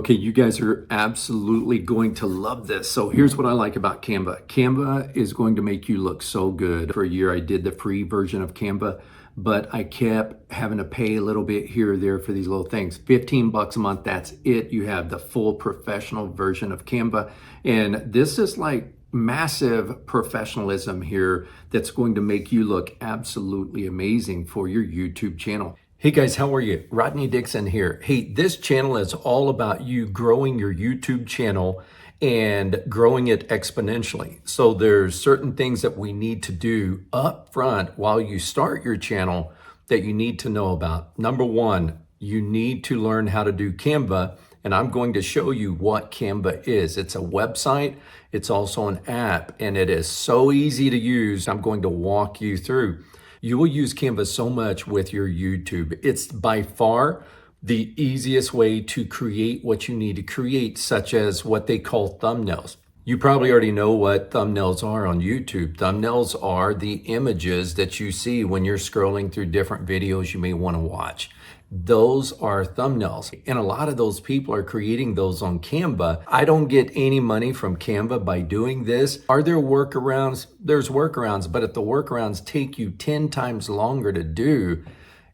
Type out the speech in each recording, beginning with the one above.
Okay, you guys are absolutely going to love this. So here's what I like about Canva. Canva is going to make you look so good. For a year, I did the free version of Canva, but I kept having to pay a little bit here or there for these little things. 15 bucks a month, that's it. You have the full professional version of Canva. And this is like massive professionalism here that's going to make you look absolutely amazing for your YouTube channel. Hey guys, how are you? Rodney Dixon here. Hey, this channel is all about you growing your YouTube channel and growing it exponentially. So there's certain things that we need to do up front while you start your channel that you need to know about. Number one, you need to learn how to do Canva, and I'm going to show you what Canva is. It's a website, it's also an app, and it is so easy to use. I'm going to walk you through. You will use Canva so much with your YouTube. It's by far the easiest way to create what you need to create, such as what they call thumbnails. You probably already know what thumbnails are on YouTube. Thumbnails are the images that you see when you're scrolling through different videos you may want to watch. Those are thumbnails. And a lot of those people are creating those on Canva. I don't get any money from Canva by doing this. Are there workarounds? There's workarounds, but if the workarounds take you 10 times longer to do,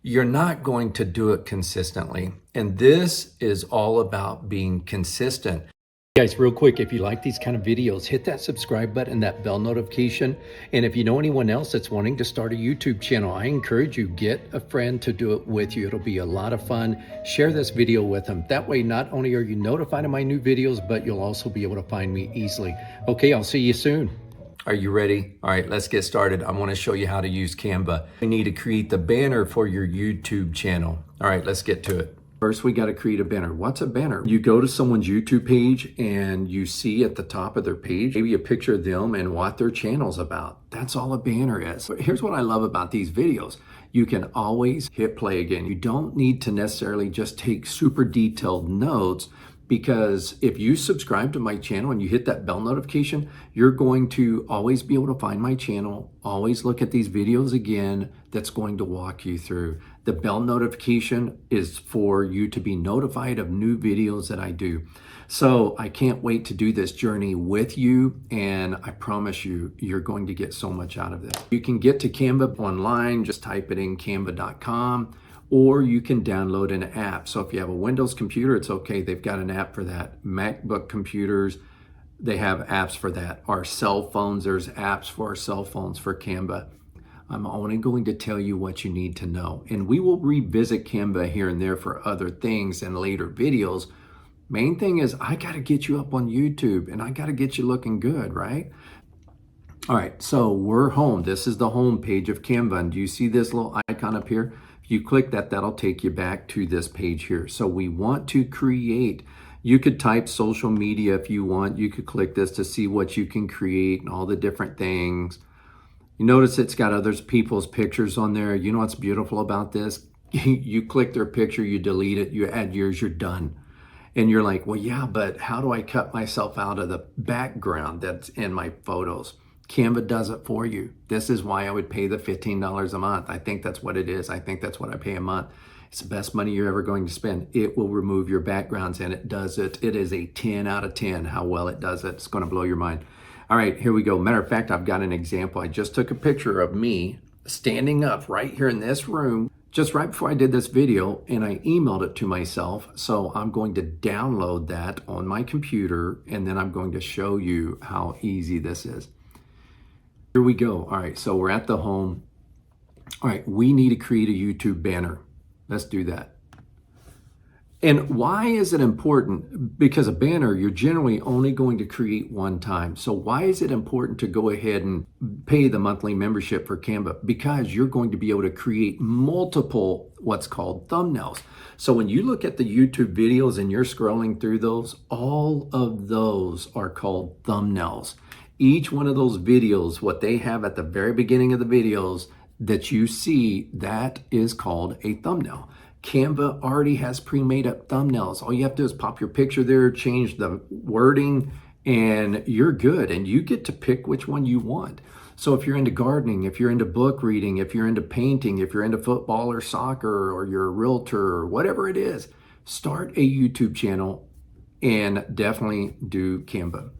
you're not going to do it consistently. And this is all about being consistent. Guys, real quick, if you like these kind of videos, hit that subscribe button, that bell notification. And if you know anyone else that's wanting to start a YouTube channel, I encourage you, get a friend to do it with you. It'll be a lot of fun. Share this video with them. That way, not only are you notified of my new videos, but you'll also be able to find me easily. Okay, I'll see you soon. Are you ready? All right, let's get started. I want to show you how to use Canva. You need to create the banner for your YouTube channel. All right, let's get to it. First, we got to create a banner. What's a banner? You go to someone's YouTube page and you see at the top of their page, maybe a picture of them and what their channel's about. That's all a banner is. But here's what I love about these videos. You can always hit play again. You don't need to necessarily just take super detailed notes, because if you subscribe to my channel and you hit that bell notification, you're going to always be able to find my channel, always look at these videos again. That's going to walk you through. The bell notification is for you to be notified of new videos that I do. So I can't wait to do this journey with you, and I promise you, you're going to get so much out of this. You can get to Canva online, just type it in canva.com. Or you can download an app. So if you have a Windows computer, it's okay. They've got an app for that. MacBook computers, they have apps for that. Our cell phones, there's apps for our cell phones for Canva. I'm only going to tell you what you need to know. And we will revisit Canva here and there for other things in later videos. Main thing is I got to get you up on YouTube and I got to get you looking good, right? All right, so we're home. This is the home page of Canva. And do you see this little icon up here? If you click that, that'll take you back to this page here. So we want to create, you could type social media if you want. You could click this to see what you can create and all the different things. You notice it's got other people's pictures on there. You know what's beautiful about this? You click their picture, you delete it, you add yours, you're done. And you're like, well, yeah, but how do I cut myself out of the background that's in my photos? Canva does it for you. This is why I would pay the $15 a month. I think that's what it is. I think that's what I pay a month. It's the best money you're ever going to spend. It will remove your backgrounds, and it does it. It is a 10 out of 10 how well it does it. It's going to blow your mind. All right, here we go. Matter of fact, I've got an example. I just took a picture of me standing up right here in this room just right before I did this video, and I emailed it to myself. So I'm going to download that on my computer, and then I'm going to show you how easy this is. Here we go. All right, so we're at the home. All right, we need to create a YouTube banner. Let's do that. And why is it important? Because a banner, you're generally only going to create one time. So why is it important to go ahead and pay the monthly membership for Canva? Because you're going to be able to create multiple what's called thumbnails. So when you look at the YouTube videos and you're scrolling through those, all of those are called thumbnails. Each one of those videos, what they have at the very beginning of the videos that you see, that is called a thumbnail. Canva already has pre-made up thumbnails. All you have to do is pop your picture there, change the wording, and you're good. And you get to pick which one you want. So if you're into gardening, if you're into book reading, if you're into painting, if you're into football or soccer, or you're a realtor or whatever it is, start a YouTube channel and definitely do Canva.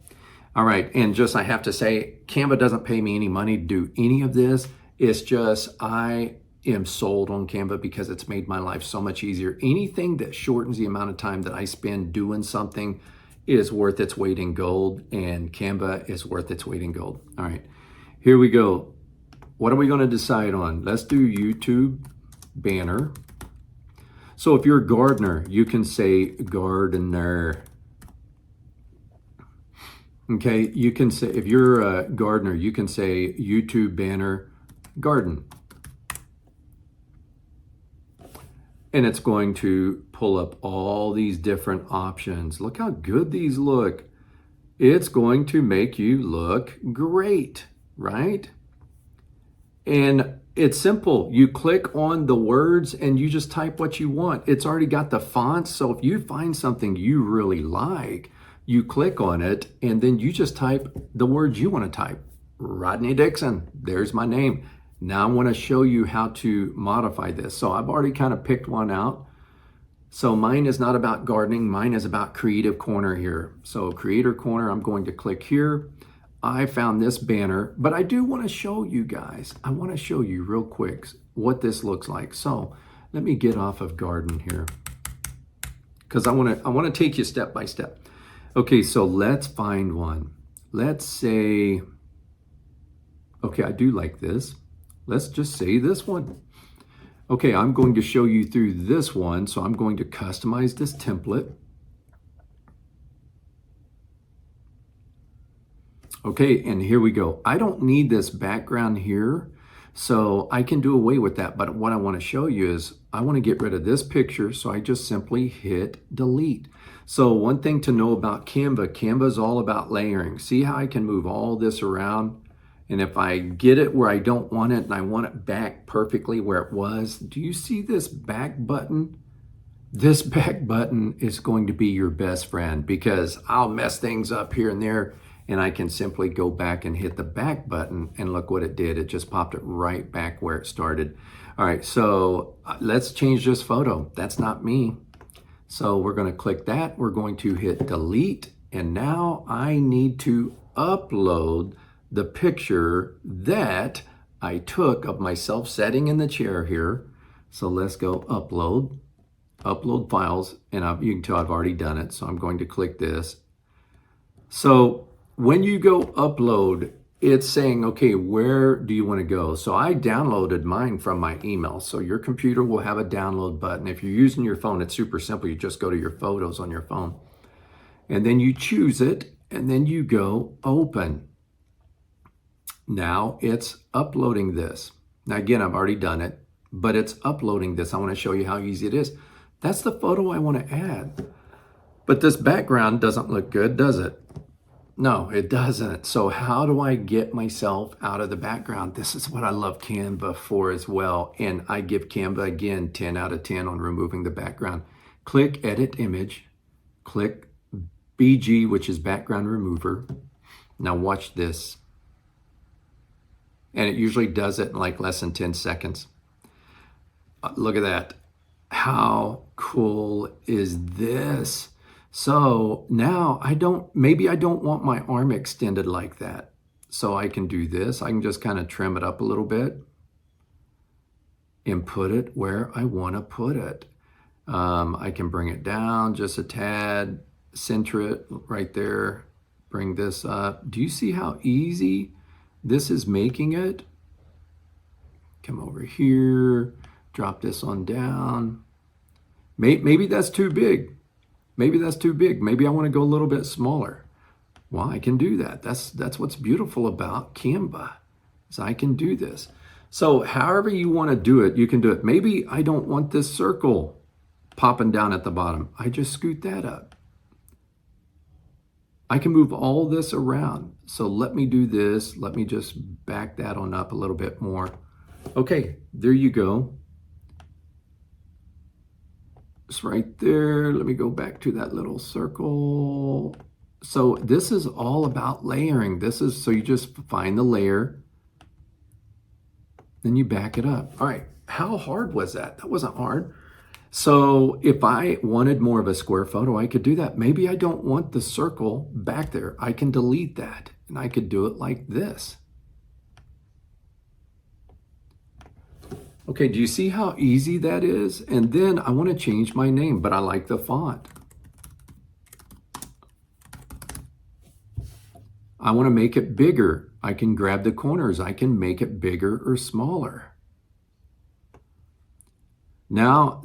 All right, and just I have to say, Canva doesn't pay me any money to do any of this. It's just I am sold on Canva because it's made my life so much easier. Anything that shortens the amount of time that I spend doing something is worth its weight in gold, and Canva is worth its weight in gold. All right, here we go. What are we going to decide on? Let's do YouTube banner. So if you're a gardener, you can say gardener. Okay, you can say, if you're a gardener, you can say YouTube banner garden. And it's going to pull up all these different options. Look how good these look. It's going to make you look great, right? And it's simple. You click on the words and you just type what you want. It's already got the fonts. So if you find something you really like, you click on it and then you just type the words you want to type. Rodney Dixon, there's my name. Now I want to show you how to modify this. So I've already kind of picked one out. So mine is not about gardening. Mine is about Creative Corner here. So Creator Corner, I'm going to click here. I found this banner, but I do want to show you guys. I want to show you real quick what this looks like. So let me get off of garden here because I want to take you step by step. Okay, so let's find one. Let's say, okay, I do like this. Let's just say this one. Okay, I'm going to show you through this one. So I'm going to customize this template. Okay, and here we go. I don't need this background here, so I can do away with that. But what I want to show you is I want to get rid of this picture, so I just simply hit delete. So one thing to know about Canva, Canva is all about layering. See how I can move all this around? And if I get it where I don't want it and I want it back perfectly where it was, do you see this back button? This back button is going to be your best friend because I'll mess things up here and there and I can simply go back and hit the back button and look what it did. It just popped it right back where it started. All right, so let's change this photo. That's not me. So we're going to click that. We're going to hit delete. And now I need to upload the picture that I took of myself sitting in the chair here. So let's go upload files, and you can tell I've already done it. So I'm going to click this. So when you go upload, it's saying, okay, where do you want to go? So I downloaded mine from my email. So your computer will have a download button. If you're using your phone, it's super simple. You just go to your photos on your phone and then you choose it and then you go open. Now it's uploading this. Now again, I've already done it, but it's uploading this. I want to show you how easy it is. That's the photo I want to add. But this background doesn't look good, does it? No, it doesn't. So how do I get myself out of the background? This is what I love Canva for as well. And I give Canva, again, 10 out of 10 on removing the background. Click Edit Image. Click BG, which is Background Remover. Now watch this. And it usually does it in like less than 10 seconds. Look at that. How cool is this? So now maybe I don't want my arm extended like that. So I can do this. I can just kind of trim it up a little bit and put it where I want to put it. I can bring it down just a tad, center it right there, bring this up. Do you see how easy this is making it? Come over here, drop this on down. Maybe that's too big. Maybe that's too big. Maybe I want to go a little bit smaller. Well, I can do that. That's what's beautiful about Canva, is I can do this. So however you want to do it, you can do it. Maybe I don't want this circle popping down at the bottom. I just scoot that up. I can move all this around. So let me do this. Let me just back that on up a little bit more. Okay, there you go. It's right there. Let me go back to that little circle. So this is all about layering. So you just find the layer, then you back it up. All right, how hard was that? That wasn't hard. So if I wanted more of a square photo, I could do that. Maybe I don't want the circle back there. I can delete that and I could do it like this. Okay, do you see how easy that is? And then I want to change my name, but I like the font. I want to make it bigger. I can grab the corners. I can make it bigger or smaller. Now,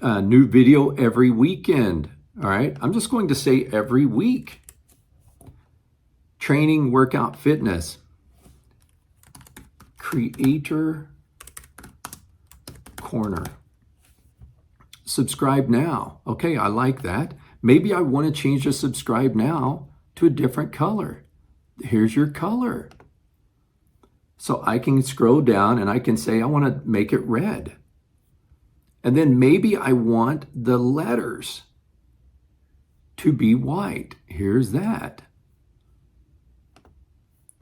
a new video every weekend. All right, I'm just going to say every week. Training, workout, fitness. Creator corner. Subscribe now. Okay, I like that. Maybe I want to change the subscribe now to a different color. Here's your color. So I can scroll down and I can say I want to make it red. And then maybe I want the letters to be white. Here's that.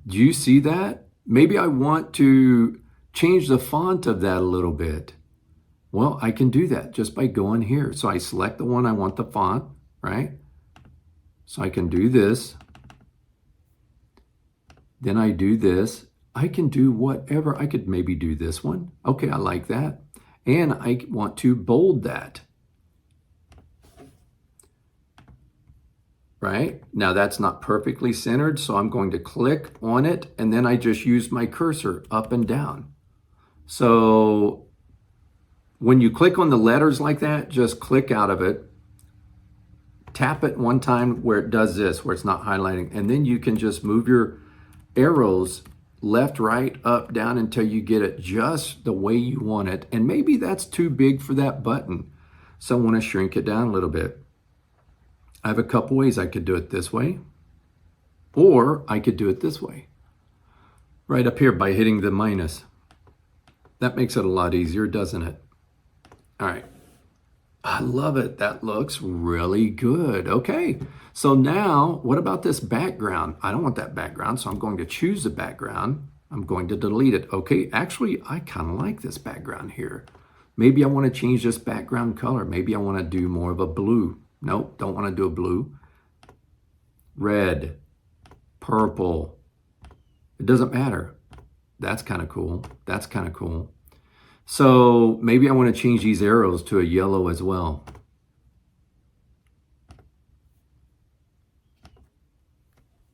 Do you see that? Maybe I want to change the font of that a little bit. Well, I can do that just by going here. So I select the one I want the font, right? So I can do this. Then I do this. I can do whatever. I could maybe do this one. Okay, I like that. And I want to bold that. Right? Now that's not perfectly centered, so I'm going to click on it, and then I just use my cursor up and down. So when you click on the letters like that, just click out of it. Tap it one time where it does this, where it's not highlighting, and then you can just move your arrows left, right, up, down until you get it just the way you want it. And maybe that's too big for that button. So I want to shrink it down a little bit. I have a couple ways. I could do it this way, or I could do it this way. Right up here by hitting the minus. That makes it a lot easier, doesn't it? All right. I love it. That looks really good. Okay. So now, what about this background? I don't want that background, so I'm going to choose the background. I'm going to delete it. Okay. Actually, I kind of like this background here. Maybe I want to change this background color. Maybe I want to do more of a blue. Nope, don't want to do a blue. Red, purple. It doesn't matter. That's kind of cool. That's kind of cool. So maybe I want to change these arrows to a yellow as well.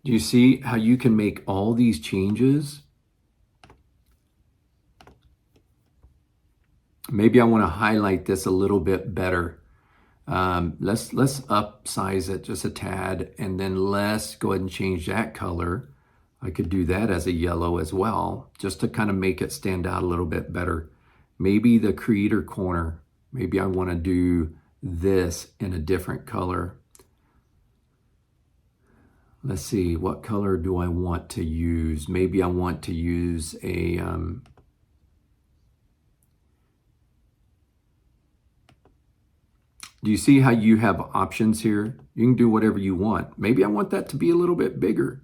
Do you see how you can make all these changes? Maybe I want to highlight this a little bit better. Let's upsize it just a tad, and then let's go ahead and change that color. I could do that as a yellow as well, just to kind of make it stand out a little bit better. Maybe the creator corner. Maybe I want to do this in a different color. Let's see, what color do I want to use? Maybe I want to use a do you see how you have options here? You can do whatever you want. Maybe I want that to be a little bit bigger.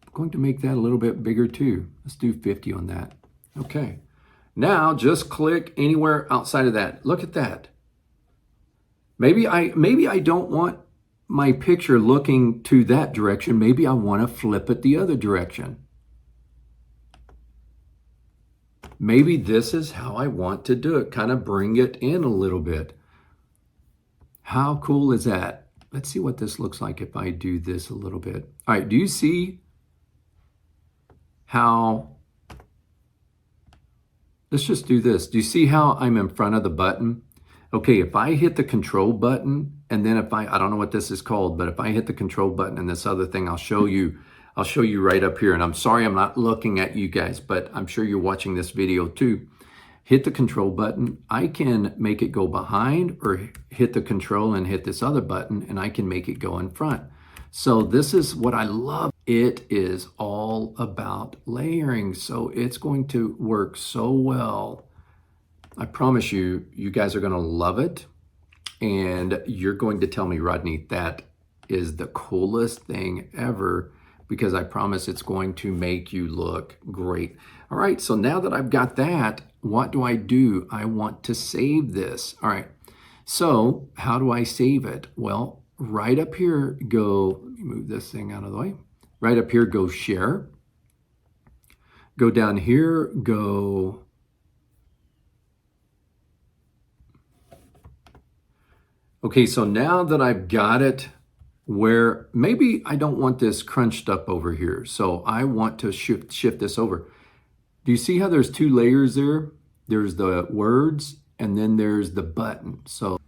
I'm going to make that a little bit bigger too. Let's do 50 on that. Okay. Now just click anywhere outside of that. Look at that. Maybe I don't want my picture looking to that direction. Maybe I want to flip it the other direction. Maybe this is how I want to do it. Kind of bring it in a little bit. How cool is that? Let's see what this looks like if I do this a little bit. All right, do you see how... Let's just do this. Do you see how I'm in front of the button? Okay, if I hit the control button, and then if I don't know what this is called, but if I hit the control button and this other thing, I'll show you right up here. And I'm sorry I'm not looking at you guys, but I'm sure you're watching this video too. Hit the control button. I can make it go behind, or hit the control and hit this other button, and I can make it go in front. So this is what I love. It is all about layering. So it's going to work so well. I promise you, you guys are going to love it. And you're going to tell me, Rodney, that is the coolest thing ever, because I promise it's going to make you look great. All right, so now that I've got that, what do I do? I want to save this. All right. So how do I save it? Well, right up here, go, let me move this thing out of the way. Right up here, go share. Go down here, go. Okay, so now that I've got it where maybe I don't want this crunched up over here. So I want to shift this over. Do you see how there's two layers there? There's the words and then there's the button. So,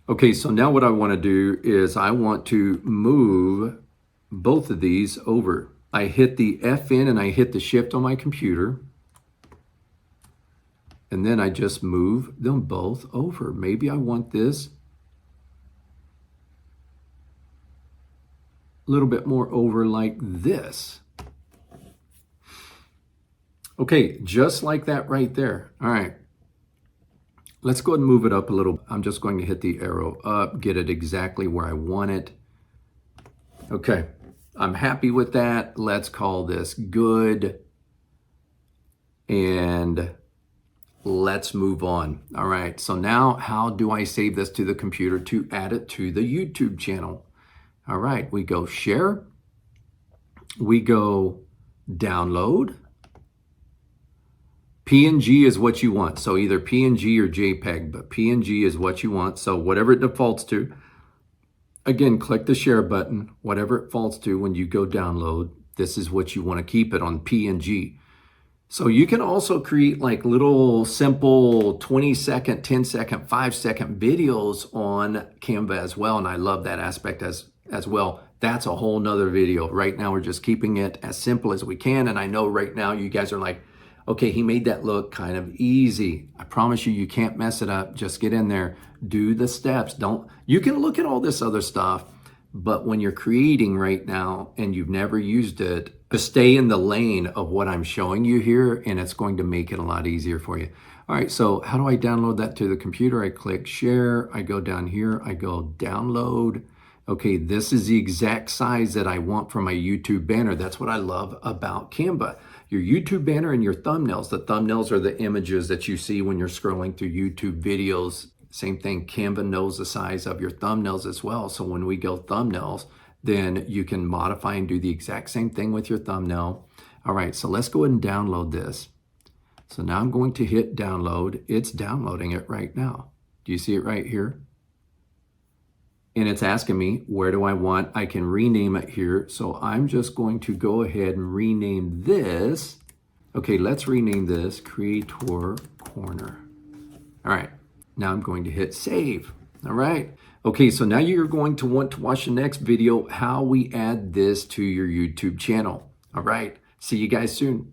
okay, so now what I want to do is I want to move both of these over. I hit the FN and I hit the shift on my computer. And then I just move them both over. Maybe I want this a little bit more over like this. Okay, just like that right there. All right. Let's go ahead and move it up a little. I'm just going to hit the arrow up, get it exactly where I want it. Okay, I'm happy with that. Let's call this good. And let's move on. All right, so now how do I save this to the computer to add it to the YouTube channel? All right, we go share. We go download. PNG is what you want. So either PNG or JPEG, but PNG is what you want. So whatever it defaults to. Again, click the share button. Whatever it defaults to when you go download, this is what you want to keep it on PNG. So you can also create like little simple 20-second, 10-second, 5-second videos on Canva as well. And I love that aspect as well. That's a whole nother video. Right now, we're just keeping it as simple as we can. And I know right now you guys are like, okay, he made that look kind of easy. I promise you, you can't mess it up. Just get in there, do the steps. You can look at all this other stuff, but when you're creating right now and you've never used it, just stay in the lane of what I'm showing you here, and it's going to make it a lot easier for you. All right, so how do I download that to the computer? I click share, I go down here, I go download. Okay, this is the exact size that I want for my YouTube banner. That's what I love about Canva. Your YouTube banner and your thumbnails. The thumbnails are the images that you see when you're scrolling through YouTube videos. Same thing, Canva knows the size of your thumbnails as well. So when we go thumbnails, then you can modify and do the exact same thing with your thumbnail. All right, so let's go ahead and download this. So now I'm going to hit download. It's downloading it right now. Do you see it right here? And it's asking me, where do I want? I can rename it here. So I'm just going to go ahead and rename this. Okay, let's rename this Creator Corner. All right, now I'm going to hit save. All right. Okay, so now you're going to want to watch the next video, how we add this to your YouTube channel. All right, see you guys soon.